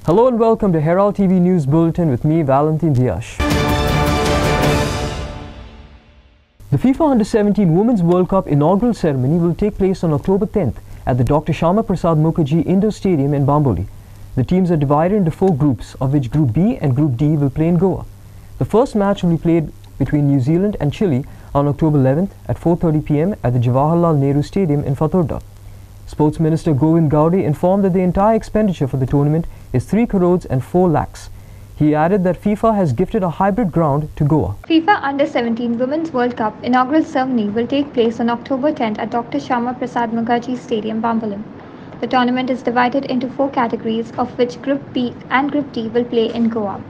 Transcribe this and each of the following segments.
Hello and welcome to Herald TV News Bulletin with me, Valentin Dias. The FIFA Under-17 Women's World Cup inaugural ceremony will take place on October 10th at the Dr. Shyama Prasad Mukherjee Indoor Stadium in Bamboli. The teams are divided into 4 groups, of which Group B and Group D will play in Goa. The first match will be played between New Zealand and Chile on October 11th at 4:30 p.m. at the Jawaharlal Nehru Stadium in Fatorda. Sports Minister Govind Gowdy informed that the entire expenditure for the tournament is 3 crores and 4 lakhs. He added that FIFA has gifted a hybrid ground to Goa. FIFA Under-17 Women's World Cup inaugural ceremony will take place on October 10th at Dr. Shyama Prasad Mukherjee Stadium, Bambolim. The tournament is divided into 4 categories, of which Group B and Group D will play in Goa.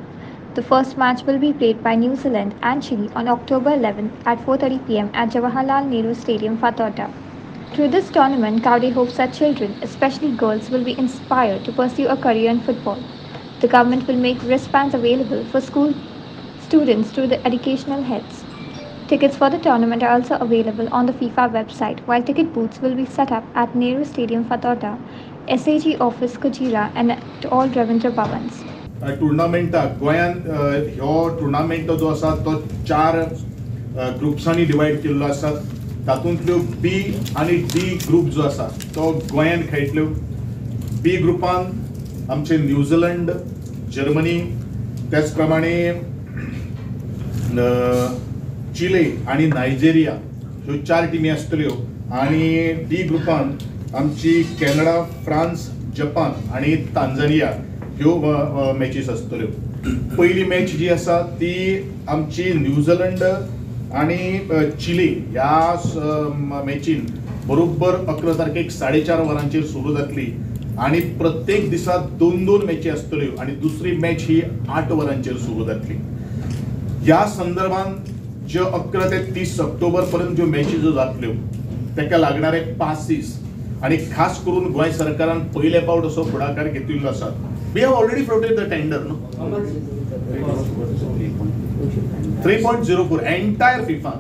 The first match will be played by New Zealand and Chile on October 11th at 4:30 p.m. at Jawaharlal Nehru Stadium, Fatorda. Through this tournament, Gowdy hopes that children, especially girls, will be inspired to pursue a career in football. The government will make wristbands available for school students through the educational heads. Tickets for the tournament are also available on the FIFA website, while ticket booths will be set up at Nehru Stadium, Fatorda, SAG office Kujira and at all Ravindra Bhavans. टुर्नामेंटाक गोंयान ह्यो tournament जो आसा तो 4 ग्रुप्सांनी divide केल्लो आसा. तातूंतल्यो B आनी D group जो आसा तो गोंयान खेळटल्यो. बी ग्रुपान आमचे न्यूझीलंड, जर्मनी, त्याच प्रमाणे चिले आणि नायजेरिया ह्यो 4 टिमी आसतल्यो. आणि डी ग्रुपान आमची कॅनडा, फ्रांस, जपान आणि तांझानिया ह्यो मॅचीस आसतल्यो. पहिली मॅच जी आसा ती आमची न्यूझीलंड आणि चिले ह्या मॅचीन बरोबर 11 तारखेक 4:30 वरांचेर सुरू जातली आणि प्रत्येक दिसा 2-2 मॅची आसतल्यो आणि दुसरी मॅच ही 8 वरांचेर सुरू जातली. ह्या संदर्भान ज्यो 11 ते 30 ऑक्टोबर पर्यंत ज्यो मॅची ज्यो जातल्यो ताका लागणारे पासीस आणि खास करून गोंय सरकारान पयले फावट असो फुडाकार घेतिल्लो आसा. We have already floated the tender, no? 3.04 entire FIFA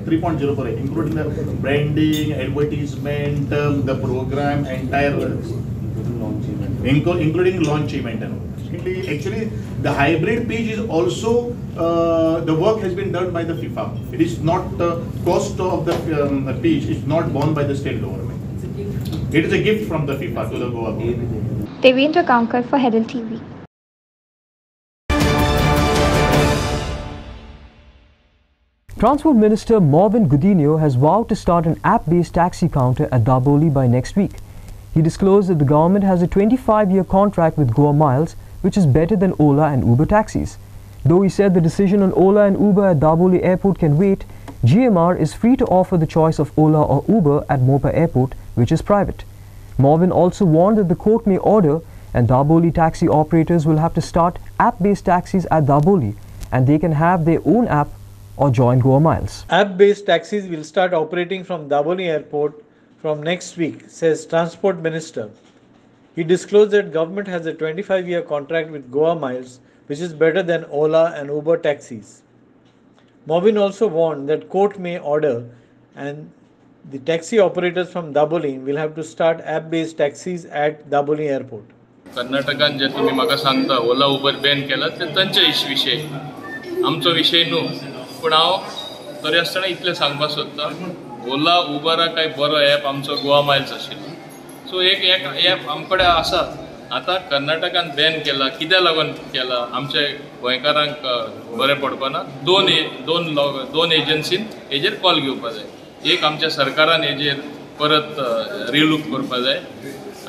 3.04, including the branding, advertisement, the program, entire including launch event. Actually, the hybrid pitch is also the work has been done by the FIFA. It is not the cost of the pitch is not borne by the state government. It is a gift from the FIFA to the Goa government. Devendra Gaonkar for Herald TV. Transport Minister Marvin Godinho has vowed to start an app-based taxi counter at Daboli by next week. He disclosed that the government has a 25-year contract with Goa Miles, which is better than Ola and Uber taxis. Though he said the decision on Ola and Uber at Daboli Airport can wait, GMR is free to offer the choice of Ola or Uber at Mopa Airport, which is private. Marvin also warned that the court may order and Daboli taxi operators will have to start app-based taxis at Daboli and they can have their own app or join Goa Miles. App-based taxis will start operating from Daboli Airport from next week, says Transport Minister. He disclosed that government has a 25-year contract with Goa Miles, which is better than Ola and Uber taxis. Marvin also warned that court may order and the taxi operators from Daboli will have to start app-based taxis at Daboli Airport. कर्नाटकान जे तुम्ही म्हाका सांगता ओला उबर ban केला ते तांचे विषय, आमचो विषय न्हू. पूण हांव तरी आसतना इतलें सांगपाक सोदतां, ओला उबरा काय बरो ॲप आमचो गोवा मायल्स आशिल्लो. सो एक ॲप आमचे कडेन आसा. आतां कर्नाटकान बॅन केला, कित्याक लागून केला आमचे गोंयकारांक बरें पडपाना. दोन एजन्सीन हेजेर कॉल घेवपाक जाय. एक आमच्या सरकारान हेजेर परत रिलूक करपाक जाय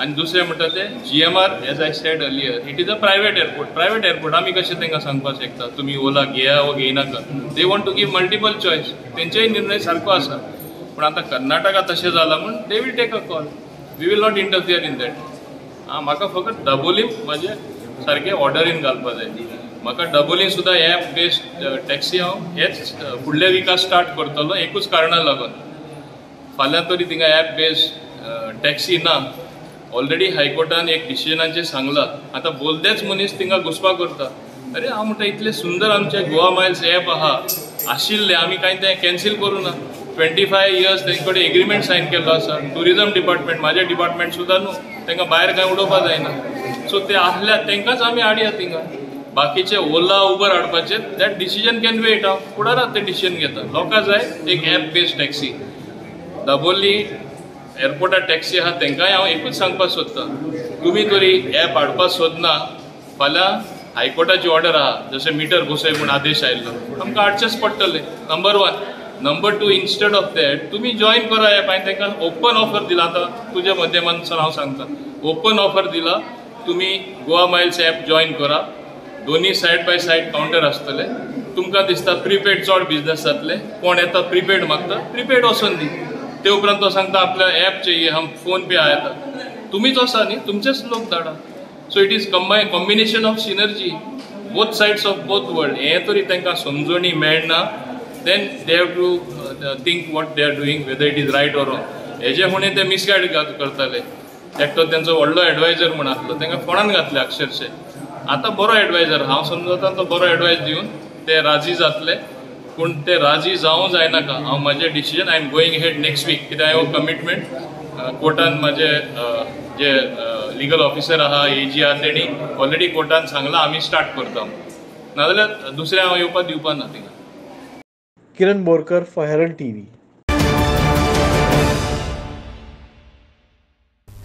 आनी दुसरें म्हणटा ते GMR, as I said earlier, it is a private airport. आमी कशें तांकां सांगपाक शकता तुमी ओला घेया वो घेयनाका. They want to give multiple choice. तेंचेय निर्णय सारको आसा. पूण आतां कर्नाटका तशें जालां म्हूण they will take a call. We will not interfere in that. म्हाका फकत दाबोलीम म्हाजे सारकें ऑर्डरीन घालपाक जाय. म्हाका दाबोलीन सुद्दां ॲप बेस्ड टॅक्सी हांव हेच फुडल्या विकाक स्टार्ट करतलो एकूच कारणाक लागून. फाल्यां तरी थिंगा ॲप बेस्ड टॅक्सी ना. ऑलरेडी हायकोर्टान एक डिसिजनाचेर सांगलां. आतां बोलदेच मनीस थिंगा घुसपा करता. अरे हांव म्हणटा इतले सुंदर आमचे गोवा मायल्स ॲप आहा आशिल्ले आमी कांय तें कॅन्सील करूं ना. 25 years तेंचे कडेन एग्रीमेंट सायन केल्लो आसा. टुरिजम डिपार्टमेंट म्हाजें डिपार्टमेंट सुद्दां न्हू तांकां भायर कांय उडोवपा जायना. सो ते आहल्या तांकांच आमी हाडया थिंगा. बाकीचे ओला उबर हाडपाचे दॅट डिसिजन कॅन वेट हांव फुडारात ते डिसिजन घेता. लोकांक जाय एक ॲप बेस्ड टॅक्सी. दाबोली एअरपोर्टार टॅक्सी आहा तांकांय हांव एकूच सांगपाक सोदतां, तुमी तरी ॲप हाडपाक सोदना, फाल्यां हायकोर्टाची ऑर्डर आहा जशें मिटर बसय म्हूण आदेश आयिल्लो, आमकां हाडचेच पडटलें. Number 1. Number 2, instead of that तुमी जॉईन करा ॲप. हांवें तांकां ओपन ऑफर दिला. आतां तुज्या माध्यमांतसून हांव सांगता, ओपन ऑफर दिला, तुमी गोवा मायल्स ॲप जॉईन करा. दोन्ही सायड बाय सायड काउंटर आसतले. तुमकां दिसता प्रिपेड चड बिझनेस जातले, कोण येता प्रिपेड मागता प्रिपेड वचून दी. ते उपरांत तो सांगता आपल्या ॲप चाहिए, हम फोन पे आया था. तुम्हीच आसा न्ही, तुमचेच लोक धाडा. So it is combination of synergy both sides of both world. हें तरी तांकां समजणी मेळना. Then they have to think what they are doing, whether it is right or wrong. हेजे म्हणे ते मिसगायड करताले. एकटो त्यांचो व्हडलो एडवायजर म्हण आसलो, तांकां फोंडान घातले अक्षरशे. आतां बरो एडवायजर, हांव समजता तो बरो एडवायस दिवन ते राजी जातले. पूण ते राजी जावं जायनाका. हांव म्हाजें decision I am going head next week, कित्याक हांव कमिटमेंट कोर्टान म्हाजे जे लिगल ऑफिसर आहा, एजी आहा, तेणी ऑलरेडी कोर्टान सांगलां आमी स्टार्ट करता. नाजाल्यार दुसऱ्या हांव येवपाक दिवपा ना थिंगा. Kiran Borkar for Herald TV.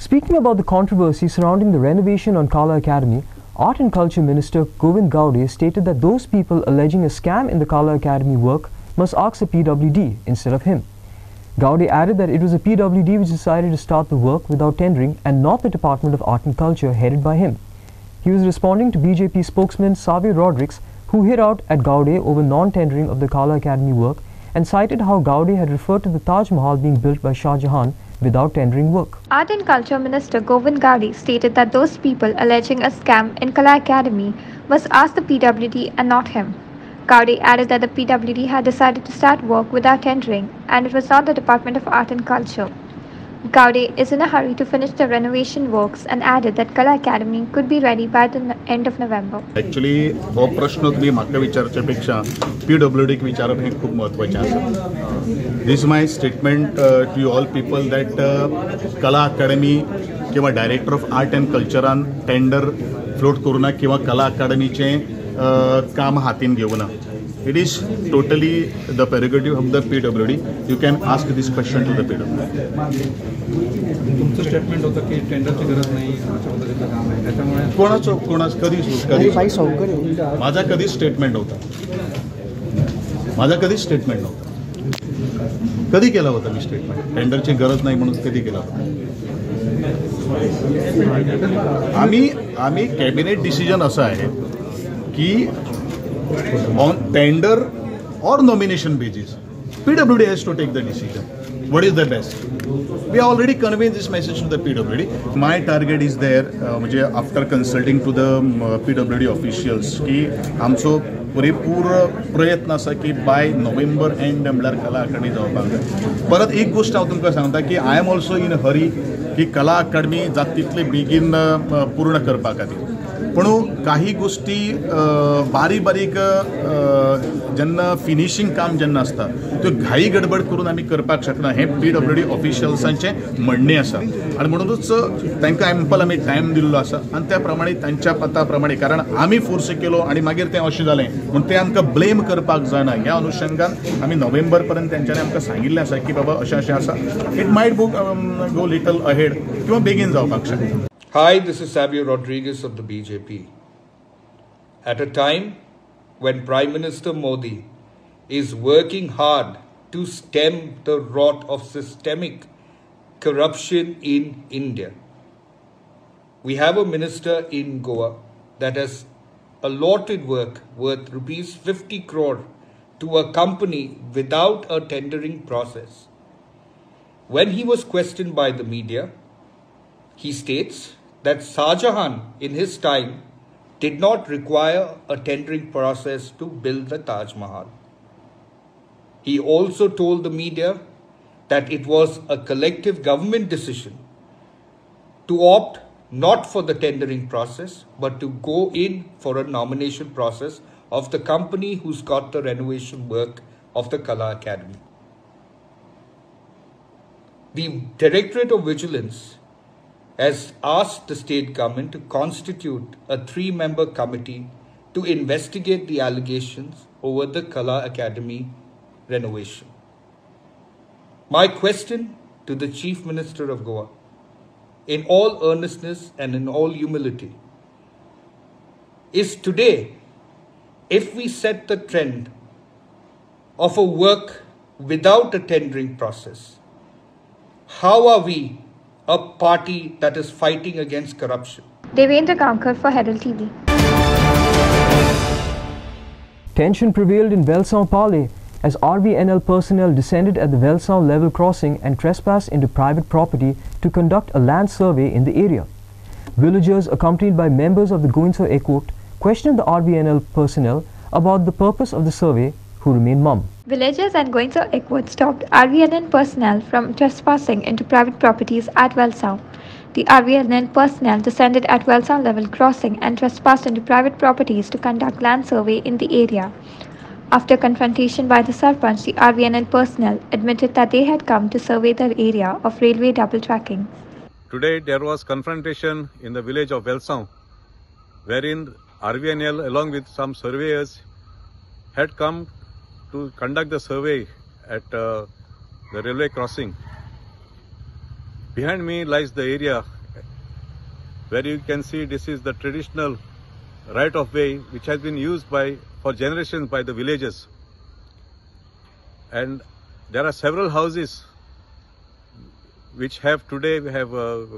Speaking about the controversy surrounding the renovation on Kala Academy, Art and Culture Minister Govind Gowde stated that those people alleging a scam in the Kala Academy work must ask the PWD instead of him. Gowde added that it was the PWD which decided to start the work without tendering and not the Department of Art and Culture headed by him. He was responding to BJP spokesman Xavier Rodriguez, who hit out at Gowde over non-tendering of the Kala Academy work and cited how Gowde had referred to the Taj Mahal being built by Shah Jahan without tendering work. Art and Culture Minister Govind Gowde stated that those people alleging a scam in Kala Academy must ask the PWD and not him. Gowde added that the PWD had decided to start work without tendering and it was not the Department of Art and Culture. Gowde is in a hurry to finish the renovation works and added that Kala Academy could be ready by the end of November. Actually, हो प्रश्न तुम्ही म्हाका विचारच्या पेक्षा PWDक विचारप हे खूप महत्वाचे आसा. This is my statement to you all people that Kala Academy किंवा director of art and कल्चरान टेंडर फ्लोट करूना किंवा Kala Academyचे काम हातीन घेवना. It is totally the prerogative of the PWD. You can ask this question to the PWD. तुमचं statement होतं की टेंडरची गरज नाही, अशा पद्धतीचं काम आहे, त्याच्यामुळे कोणाच कधी माझा कधी स्टेटमेंट होता. कधी केला होता मी स्टेटमेंट टेंडरची गरज नाही म्हणून कधी केला होता. आम्ही कॅबिनेट डिसिजन असं आहे की on tender or nomination basis, PWD has to take the decision. What is the best? We already conveyed this message to the PWD. My target is there, after consulting to the PWD officials, की आमचो पुरेपूर प्रयत्न असा की bye November and म्हळ्यार कला अकादमी जावपाक जाय. परत एक गोष्ट हांव तुमकां सांगता की आय एम ऑल्सो इन हरी की कला अकादमी जाता तितले बेगीन पूर्ण करपा खातीर. पण काही गोष्टी बारीक बारीक जेन्ना फिनिशिंग काम जेन्ना आसता त्यो घाई गडबड करून आमी करपाक शकना. हे PWD ऑफिशियल्सांचें म्हणणें आसा आनी म्हणूनच तांकां एम्पल आमी टायम दिल्लो आसा आनी त्या प्रमाणे तांच्या पत्ता प्रमाणे, कारण आमी फोर्स केलो आनी मागीर तें अशें जालें म्हूण तें आमकां ब्लेम करपाक जायना. ह्या अनुशंगान आमी नोव्हेंबर पर्यंत तेंच्यांनी आमकां सांगिल्लें आसा की बाबा अशें अशें आसा. It might go little ahead किंवा बेगीन जावपाक शकता. Hi, this is Xavier Rodriguez of the BJP. At a time when Prime Minister Modi is working hard to stem the rot of systemic corruption in India, we have a minister in Goa that has allotted work worth rupees 50 crore to a company without a tendering process. When he was questioned by the media, he states that Shah Jahan in his time did not require a tendering process to build the Taj Mahal. He also told the media that it was a collective government decision to opt not for the tendering process but to go in for a nomination process of the company who's got the renovation work of the Kala Academy. The Directorate of Vigilance has asked the state government to constitute a 3-member committee to investigate the allegations over the Kala Academy renovation. My question to the Chief Minister of Goa, in all earnestness and in all humility, is today, if we set the trend of a work without a tendering process, how are we a party that is fighting against corruption? Devendra Kamkar for Herald TV. Tension prevailed in Velsaon Pale as RVNL personnel descended at the Velsaon level crossing and trespassed into private property to conduct a land survey in the area. Villagers, accompanied by members of the Goinso Ekot, questioned the RVNL personnel about the purpose of the survey, who remained mum. Villagers and Goinso Ekot stopped RVNL personnel from trespassing into private properties at Velsaon. The RVNL personnel descended at Velsaon level crossing and trespassed into private properties to conduct land survey in the area. After confrontation by the Sarpanch, the RVNL personnel admitted that they had come to survey the area of railway double tracking. Today there was confrontation in the village of Velsaon, wherein RVNL along with some surveyors had come to conduct the survey at the railway crossing. Behind me lies the area where you can see this is the traditional right of way which has been used for generations by the villagers. And there are several houses which today have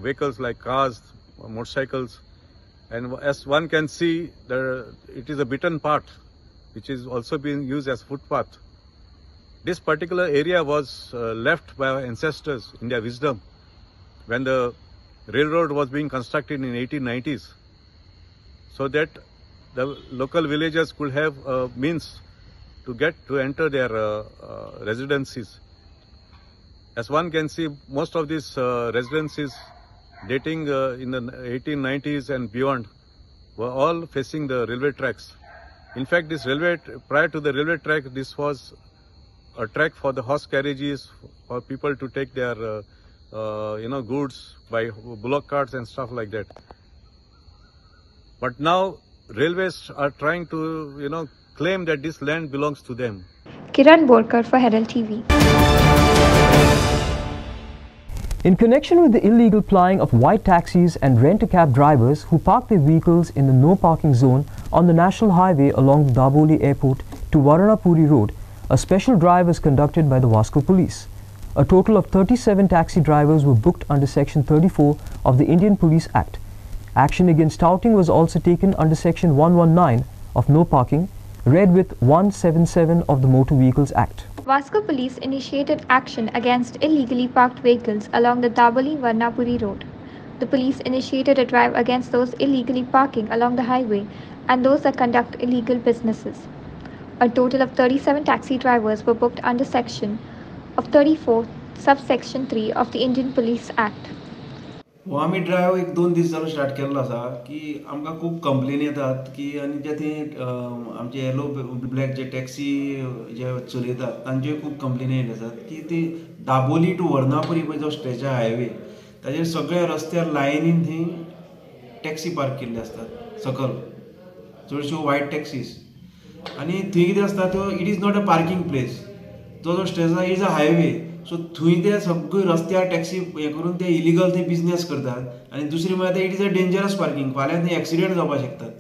vehicles like cars, motorcycles, and as one can see, it is a beaten path which is also being used as footpath. This particular area was left by our ancestors in their wisdom when the railroad was being constructed in 1890s, so that the local villagers could have means to enter their residencies. As one can see, most of these residences dating in the 1890s and beyond were all facing the railway tracks. In fact, prior to the railway track, this was a track for the horse carriages, for people to take their goods by bullock carts and stuff like that. But now railways are trying to claim that this land belongs to them. Kiran Borkar for Herald TV. In connection with the illegal plying of white taxis and rent-a-cab drivers who park their vehicles in the no parking zone on the national highway along the Daboli Airport to Varanapuri Road, a special drive was conducted by the Vasco Police. A total of 37 taxi drivers were booked under Section 34 of the Indian Police Act. Action against touting was also taken under Section 119 of No Parking, read with 177 of the Motor Vehicles Act. Vasco Police initiated action against illegally parked vehicles along the Daboli-Varnapuri road. The police initiated a drive against those illegally parking along the highway and those that conduct illegal businesses. A total of 37 taxi drivers were booked under Section of 34, subsection 3 of the Indian Police Act. आम्ही drive 1-2 दीस जालो start केल्लो आसा की आमकां खूब complain येतात की आनी जे थंय आमचे येलो ब्लॅक जे टॅक्सी जे चलयतात तांच्योय खूब कंप्लेनी येयल्यो आसात की ती दाबोली टू वर्नापुरी पळय जो स्ट्रेच हायवे ताचेर सगळ्या रस्त्यार लायनीन थंय टॅक्सी पार्क केल्ले असतात सकल चडश्यो वायट टॅक्सीज आनी थंय कितें आसता त्यो it is not a parking place जो स्ट्रेच आसा इज अ हायवे सो थंय ते सगळे रस्त्यार टॅक्सी हे करून ते इलिगल थंय बिजनेस करतात आनी दुसरी म्हळ्यार it is a dangerous parking फाल्यां थंय एक्सिडेंट जावपाक शकतात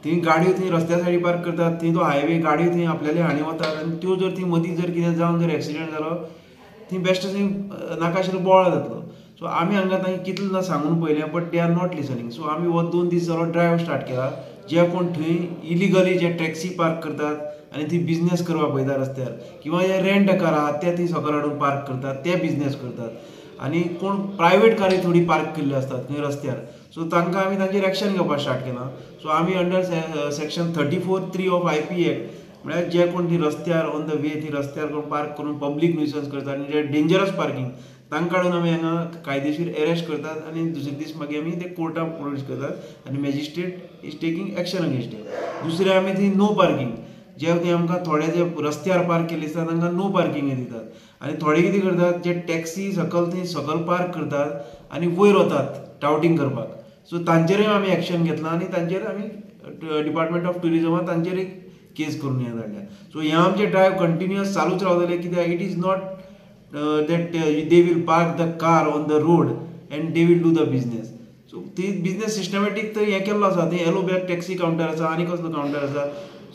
थंय गाडयो थंय रस्त्या सायडी पार्क करतात थंय तो हायवे गाडयो थंय आपल्याले हाणी वतात आनी त्यो जर थंय मदीं जर कितें जावन जर एक्सिडेंट जालो थंय बेस्ट थंय नाका आशिल्लो बोवाळ जातलो सो आमी हांगा तांकां कितलें सांगून पळयलें but they are not listening so आमी हो 2 दीस जालो ड्रायव्ह स्टार्ट केला जे कोण थंय इलिगली जे टॅक्सी पार्क करतात आनी ती बिजनेस करपाक पळयता रस्त्यार किंवा जे रेंट कार आहात ते थंय सकयल हाडून पार्क करतात ते बिजनेस करतात आनी कोण प्रायवेट कारी थोडी पार्क केल्ली असतात थंय रस्त्यार सो तांकां आमी तांचेर एक्शन घेवपाक स्टार्ट केलां सो आमी under section 34(3) of IP act म्हळ्यार जे कोण ती रस्त्यार ऑन द वे ती रस्त्यार कोण पार्क करून पब्लीक न्युसन्स करतात आनी जे डेंजरस पार्किंग तांकां काडून आमी हांगा कायदेशीर अरेस्ट करतात आनी दुसरे दीस मागीर आमी ते कोर्टाक प्रोड्यूस करतात आनी magistrate is taking action against them दुसरें आमी थंय नो पार्किंग जे थंय आमकां थोडे जे रस्त्यार पार्क केल्ले आसता तांकां नो पार्किंग दितात आनी थोडे कितें करतात जे टॅक्सी सकयल थंय सकयल पार्क करतात आनी वयर वतात टावटींग करपाक. सो तांचेरूय आमी एक्शन घेतलां आनी तांचेर आमी डिपार्टमेंट ऑफ ट्युरिजमान तांचेर एक केस करून हें धाडल्या. सो हें आमचें ड्रायव्ह कंटिन्युअस चालूच रावतलें कित्याक it is not that they will park the car on the road and they will do the business. So the business systematic तर हें केल्लो आसा थंय येलो बॅग टॅक्सी कावंटर आसा आनी कसलो कावंटर आसा.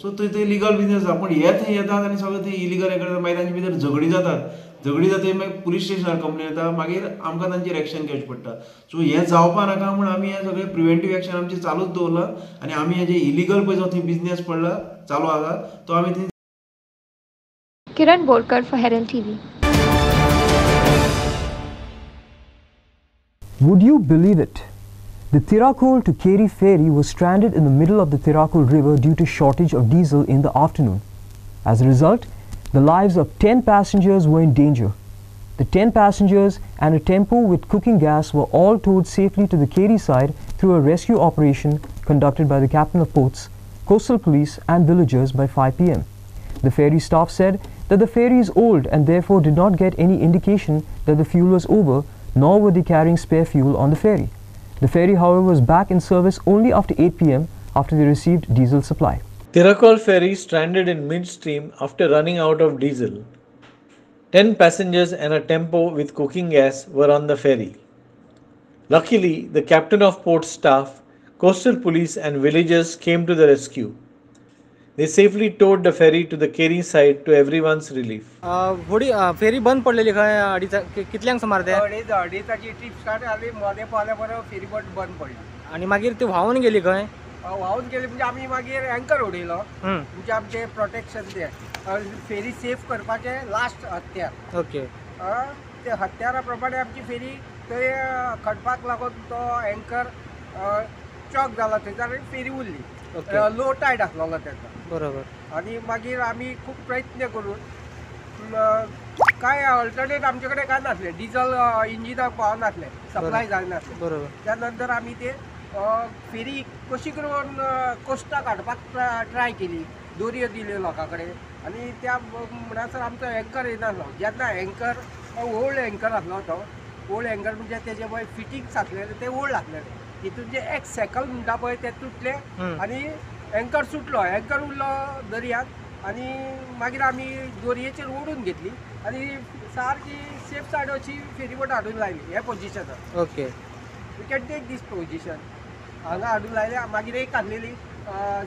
सो थंय लिगल बिजनेस आसा पूण हे थंय येतात आनी सगळें थंय इलिगल हें करतात मागीर तांचे भितर झगडी जातात मागीर पुलीस स्टेशनार कंप्लेन येता मागीर आमकां तांचेर एक्शन घेवचें पडटा. सो हें जावपा नाका म्हूण आमी हें सगळें प्रिव्हेंटीव एक्शन आमचें चालूच दवरलां आनी आमी हें जे इलिगल पळय जो थंय बिजनेस पडला चालू आसा तो आमी थंय. Kiran Borkar for Herald TV. Would you believe it? The Tirakol to Keri ferry was stranded in the middle of the Tirakol river due to shortage of diesel in the afternoon. As a result, the lives of 10 passengers were in danger. The 10 passengers and a tempo with cooking gas were all towed safely to the Keri side through a rescue operation conducted by the captain of ports, coastal police and villagers by 5 p.m. The ferry staff said that the ferry is old and therefore did not get any indication that the fuel was over, nor were they carrying spare fuel on the ferry. The ferry, however, was back in service only after 8 p.m. after they received diesel supply. Tirakol ferry stranded in midstream after running out of diesel. 10 passengers and a tempo with cooking gas were on the ferry. Luckily, the captain of port staff, coastal police and villagers came to the rescue. They safely towed the ferry to the Keri side to everyone's relief. फेरी बंद पडलेली खंय अडीच कितल्यांक सुमार ते अडीचाची trip start जाली मोदें पावल्या बरो फेरी बोट बंद पडली आणि मागीर ती व्हांवून गेली खंय व्हांवून गेली म्हणजे आमी मागीर एंकर उडयलो म्हणजे आमचे प्रोटेक्शन ते फेरी सेफ करपाचे लास्ट हत्यार. ओके ते हत्यारा प्रमाणे आमची फेरी थंय खडपाक लागून तो एंकर चॉक जाला थंयच्यान फेरी उरली. लो टायड आसलो तेका बरोबर आनी मागीर आमी खूब प्रयत्न करून काय अल्टरनेट आमचे कडेन काय नासले डिझल इंजिनाक पावनासले सप्लाय जायनासले. बरोबर त्या नंतर आमी ते फेरी कशी करून कोस्टा काडपाक ट्राय केली दोरयो दिल्यो लोकां कडेन आनी त्या म्हणसर आमचो एंकर येनासलो. जेन्ना एंकर ओल्ड एंकर आसलो तो ओल्ड एंकर म्हणजे तेजे पळय फिटिंग्स आसलेले ते ओल्ड आसलेले तितून जे एक सेकल म्हणटा पळय ते तुटले आनी एंकर सुटलो एंकर उरलो दर्यांत आनी मागीर आमी दोरयेचेर ओडून घेतली आनी सारकी सेफ सायड अशी फेरीबोट हाडून लायली हे पोजिशनार. Okay we can take this position हांगा हाडून लायले. मागीर एक हाडलेली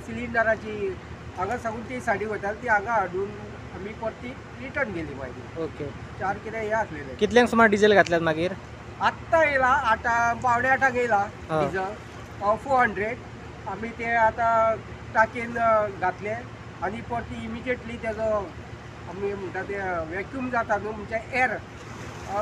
सिलिंडराची हांगा साकून ती साडी वताली ती हांगा हाडून आमी परती रिटर्न गेली मागीर. ओके 4 कितें हे आसलेले. कितल्यांक सुमार डिझेल घातल्यात मागीर आत्ता येयला 8 पावणे 8 येयला डिझल 400 आमी ते आतां टाकयेन घातले आनी परती इमिजिएटली तेजो आमी म्हणटा ते वॅक्यूम जाता न्हू म्हणजे एअर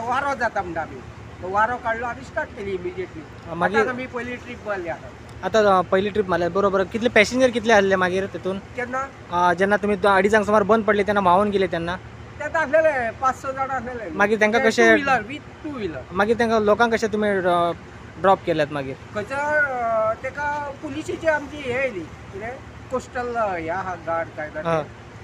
वारो जाता म्हणटा आमी तो वारो काडलो आनी स्टार्ट केली इमिजिएटली. मागीर आमी पयली ट्रीप मारली आता पहिली ट्रीप मारल्या बरोबर. कितले पॅसेंजर कितले आसले मागीर तितून केन्ना जेन्ना तुमी 2:30 सुमार बंद पडले तेन्ना व्हांवून गेले तेन्ना ते आसलेले 5-6 जाण आसलेले. मागीर तांकां कशें विथ टू व्हिलर मागीर तांकां लोकांक कशें तुमी ड्रॉप केल्यात मागीर खंयच्या तेका पुलिशेची आमची हे येयली कितें कोस्टल ह्या आहा गार्ड काय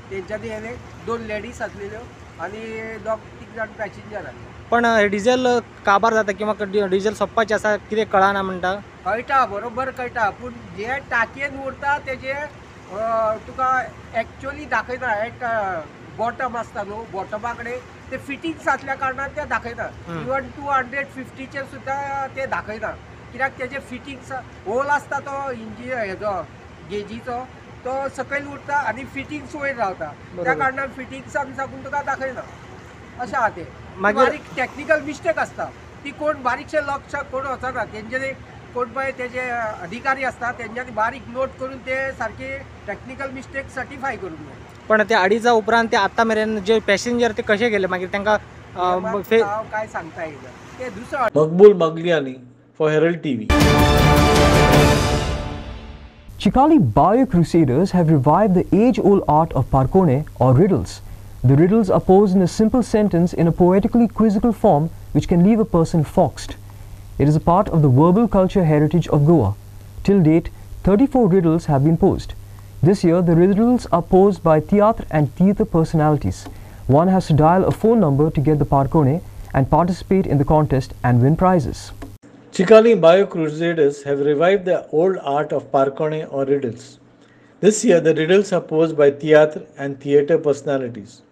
तेंच्यांनी येयले 2 लेडीज आसलेल्यो आनी 2-3 जाण पॅसेंजर आसले. पण डिझेल काबार जाता किंवा डिझेल सोंपपाचें आसा कितें कळना म्हणटा कळटा बरोबर कळटा पूण जे टाकयेन उरता तेजे तुका एक्चुअली दाखयना एक बॉटम आसता न्हू बॉटमा कडेन ते फिटिंग्स आसल्या कारणान ते दाखयना. इवन 250चेर सुद्दां ते दाखयना कित्याक तेजे फिटिंग्स होल आसता तो इंजिन हेजो गेजीचो तो सकयल उरता आनी फिटिंग्स वयर रावता त्या कारणान फिटिंग्सान साकून तुका दाखयना अशें आहा ते. बारीक टॅक्निकल मिस्टेक आसता ती कोण बारीकशे लक्ष कोण वचना तेंचे कोण पळय तेजे अधिकारी आसता तेंच्यांनी बारीक नोट करून ते सारकी टॅक्निकल मिस्टेक सर्टिफाय करून जाय. पण ते 2:30 उपरांत ते आत्ता मेरेन जे पॅसेंजर ते कशे गेले मागीर तांकां काय सांगता येयना ते दुसरो. Maqbool Magliyani for Herald TV. Chikali bio-crusaders have revived the age-old art of parkone or riddles. The riddles are posed in a simple sentence in a poetically quizzical form which can leave a person foxed. It is a part of the verbal culture heritage of Goa. Till date, 34 riddles have been posed. This year, the riddles are posed by theatre and theatre personalities. One has to dial a phone number to get the parkone and participate in the contest and win prizes. Chikali Bio Crusaders have revived the old art of parkone or riddles. This year, the riddles are posed by theatre and theatre personalities.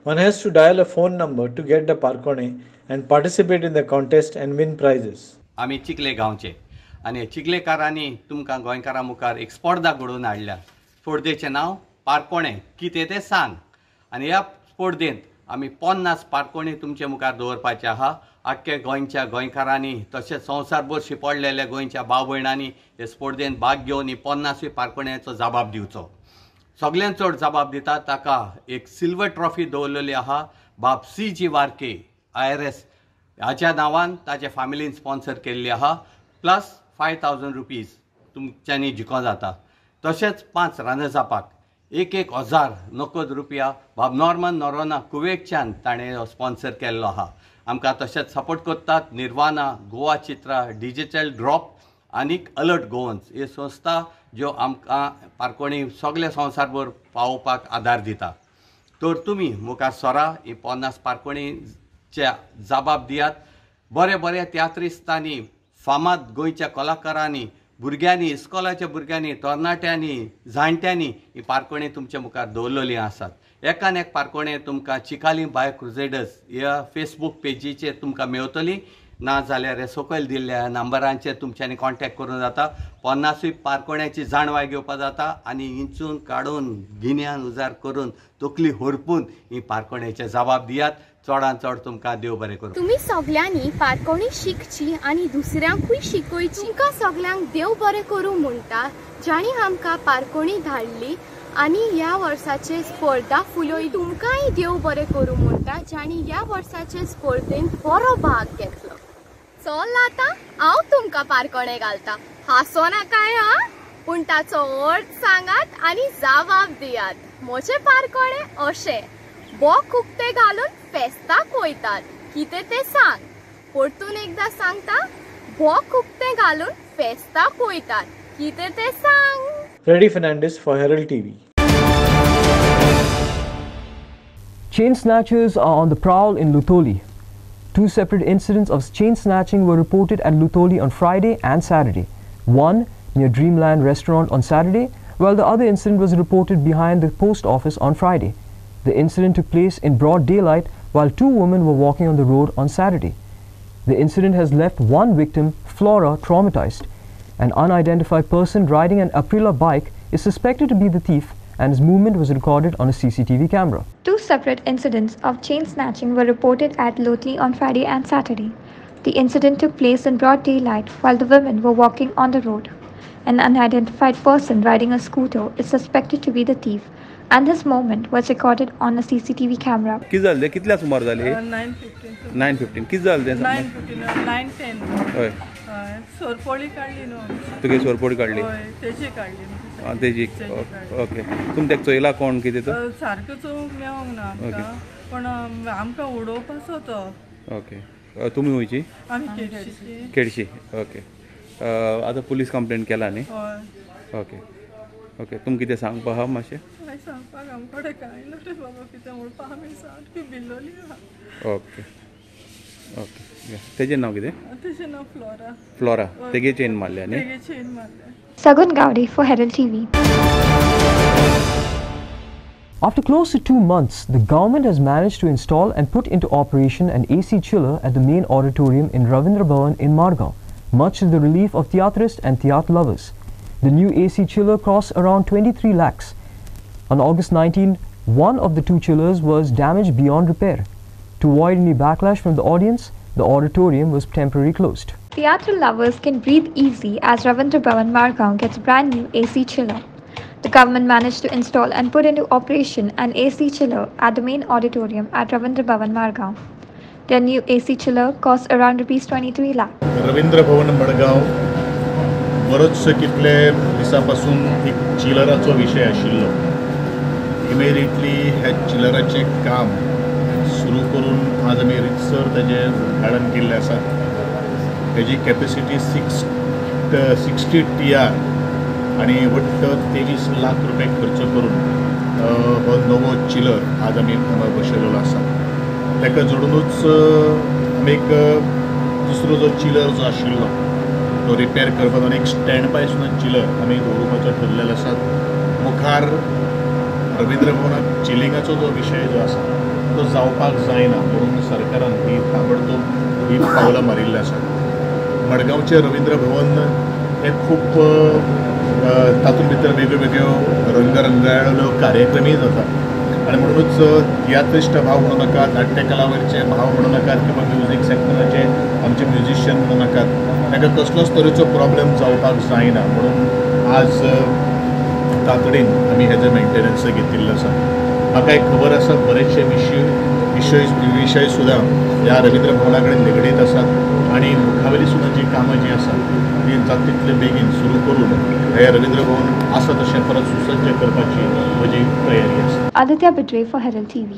One has to dial a phone number to get the parkone and participate in the contest and win prizes. आमी चिखले गांवचे आनी चिखलेकारांनी तुमकां गोंयकारां मुखार एक स्पर्धा घडोवन हाडल्या. स्पर्धेचें नांव पारकोणें कितें तें सांग. आनी ह्या स्पर्धेंत आमी 50 पारकोणी तुमचे मुखार दवरपाचे आहा. आख्ख्या गोंयच्या गोंयकारांनी तशेंच संवसारभर शिंपडलेल्या गोंयच्या भाव भयणांनी हे स्पर्धेंत भाग घेवन ही 50 पारकोण्याचो जबाब दिवचो. सगळ्यांत चड जबाब दिता ताका एक सिल्वर ट्रॉफी दवरलेली आहा. बाब C.G. वार्के IRS हाच्या नांवान ताचे फॅमिलीन स्पॉन्सर केल्ली आहा. प्लस 5,000 रुपीज तुमच्यांनी जिखो जाता. तशेंच 5 रनर्सअपाक 1,000 नकद रुपया बाब नॉर्मन नोरोना कुवेतच्यान ताणें स्पॉन्सर केल्लो आहा. आमकां तशेंच सपोर्ट करतात निर्वाणा, गोवा चित्रा, डिजिटल ड्रॉप आनीक अलर्ट गोवन्स हे संस्था ज्यो आमकां पारकोणी सगळे संवसारभर पावोवपाक आदार दिता. तर तुमी मुखार सरा ही 50 पारकोणीच्या जबाब दियात. बरे बरे तियात्रिस्तांनी फामाद गोंयच्या कलाकारांनी भुरग्यांनी इस्कॉलाच्या भुरग्यांनी तरणाट्यांनी जाणट्यांनी ही पारकोणी तुमच्या मुखार दवरलेली आसात. एकान एक पारकोणे तुमकां चिकाली बाय क्रुसेडर्स ह्या फेसबूक पेजीचेर तुमकां मेळटली. ना जाल्यार हे सकयल दिल्ल्या नंबरांचेर तुमच्यांनी कॉन्टॅक्ट करूं जाता. 50 पारकोण्याची जाणवाय घेवपा जाता आनी इंचून काडून गिन्यान उजार करून तकली होरपून ही पारकोण्याचे जबाब दियात. चडांत चड तुमकां देव बरें करूं. तुम्ही सगळ्यांनी पारकोणी शिकची आनी दुसऱ्यांकूय शिकोवची. तुमकां सगळ्यांक देव बरें करूं म्हणटा जाणी आमकां पारकोणी धाडली आनी ह्या वर्साचे स्पर्धा फुलोय. तुमकांय देव बरें करूं म्हणटा जाणी ह्या वर्साचे स्पर्धेंत बरो भाग घेतलो. चल आतां हांव तुमकां पारकोणे घालता. हांसो नाकाय हा, पूण ताचो अर्थ सांगात आनी जबाब दियात. म्हजे पारकोणे अशें बोक उक्ते घालून फेस्ताक वयतात. कितें तें सांग. परतून एकदां सांगता. बोक उक्ते घालून फेस्ताक वयतात. कितें तें सांग. Freddy Fernandez for Herald TV. Chain snatchers are on the prowl in Lutholi. 2 separate incidents of chain snatching were reported at Lutholi on Friday and Saturday. One near Dreamland restaurant on Saturday, while the other incident was reported behind the post office on Friday. The incident took place in broad daylight while 2 women were walking on the road on Saturday. The incident has left one victim, Flora, traumatized. An unidentified person riding an Aprilia bike is suspected to be the thief, and his movement was recorded on a CCTV camera. 2 separate incidents of chain snatching were reported at Lutholi on Friday and Saturday. The incident took place in broad daylight while the women were walking on the road. An unidentified person riding a scooter is suspected to be the thief, and his movement was recorded on a CCTV camera. किती झाले कितल्या सुमार झाले 9:15 किती झाले 9:10 होय सोरपोळी काढली न्हू तुगे सोरपोळी काढली तेजी काढली तेजी ओके तुम तेका चोयला कोण कितें तो सारको चोवंक मेळोंक ना आमकां पण आमकां उडोवपाचो तो ओके तुमी खंयची आमी केडशी ओके आतां पुलीस कंप्लेंट केला न्ही ओके ओके तुम कितें सांगपा आहा मातशें सांगपाक आमचे कडेन कांय ना रे बाबा कितें म्हणपा आमी सारकी भिल्लोली आहा ओके ओके तेजें नांव कितें तेजें नांव फ्लोरा फ्लोरा तेगे चेन मारल्या न्ही तेगे चेन मारल्या. Sagun Gowdy for Herald TV. After close to 2 months, the government has managed to install and put into operation an AC chiller at the main auditorium in Ravindra Bhavan in Margao, much to the relief of theatrists and theatre lovers. The new AC chiller costs around 23 lakhs. On August 19, one of the 2 chillers was damaged beyond repair. To avoid any backlash from the audience, the auditorium was temporarily closed. Theatre lovers can breathe easy as Ravindra Bhavan Margao gets a brand new AC chiller. The government managed to install and put into operation an AC chiller at the main auditorium at Ravindra Bhavan Margao. Their new AC chiller costs around ₹23 lakh. Ravindra भवन मडगांव बरोचशे कितले दिसापासून एक चिलराचो विशय आशिल्लो. Immediately ह्या चिलराचें काम सुरू करून आज आमी रितसर ताजें उद्घाटन केल्लें आसा. तेजी कॅपेसिटी 60 TR आणि वट्ट 23 लाख रुपये खर्च करून हो नवो चिलर आज आमी बसयलेलो आसा ताका जोडूनच आमी एक दुसरो जो चिलर जो आशिल्लो तो रिपेर करपाचो आनी एक स्टँड बाय सुद्दां चिलर आमी दवरपाचो ठरलेलो आसा मुखार रवींद्र भवनाक चिलिंगाचो जो विशय जो आसा तो जावपाक जायना म्हणून सरकारान ही ताबडतोब ही पावलां मारिल्लीं आसात मडगांवचें रवींद्र भवन हें खूब तातूंत भितर वेगळ्यो रंगरंगाळ्यो कार्यक्रमी जातात आनी म्हणूनच तियात्रिस्ट भाव म्हणू नाकात नाट्य कलावरचे भाव म्हणू नाकात किंवा म्युझीक सेक्टराचे आमचे म्युझिशियन म्हणू नाकात ताका कसलोच तरेचो प्रॉब्लेम जावपाक जायना म्हणून आज तातडीन आमी हेजो मेंटेनन्स घेतिल्लो आसा म्हाका एक खबर आसा बरेचशे विशय सुद्दां ह्या रवींद्र भवना कडेन निगडीत आसात आनी मुखावेली सुद्दां जी कामां जी आसात ती जाता तितले बेगीन सुरू करून हे रवींद्र भवन आसा तशें परत सुसज्ज करपाची म्हजी तयारी आसा. Aditya Bidre for Herald TV.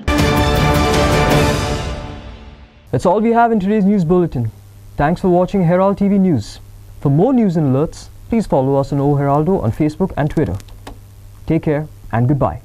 That's all we have in today's news bulletin. Thanks for watching Herald TV News. For more news and alerts, please follow us on O Heraldo on Facebook and Twitter. Take care and goodbye.